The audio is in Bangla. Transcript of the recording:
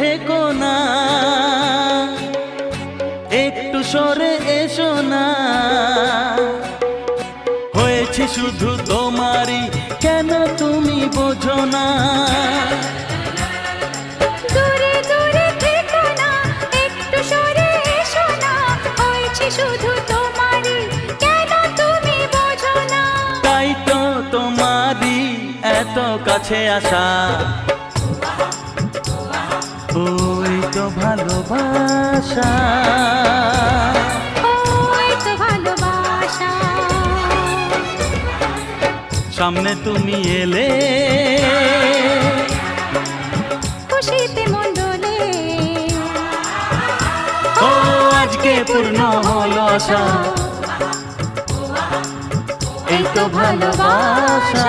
থেকো না, একটু সরে এসো না। হয়েছে শুধু তোমারই, কেন তুমি বোঝো না? দূরে দূরে থেকো না, একটু সরে এসো না। হয়েছে শুধু তোমারই, কেন তুমি বোঝো না? তাই তো তোমারই এত কাছে আসা, ওই তো ভালোবাসা, ওই তো ভালোবাসা। সামনে তুমি এলে খুশিতে মন দোলে, ও আজকে পূর্ণ হলো আশা, এই তো ভালোবাসা।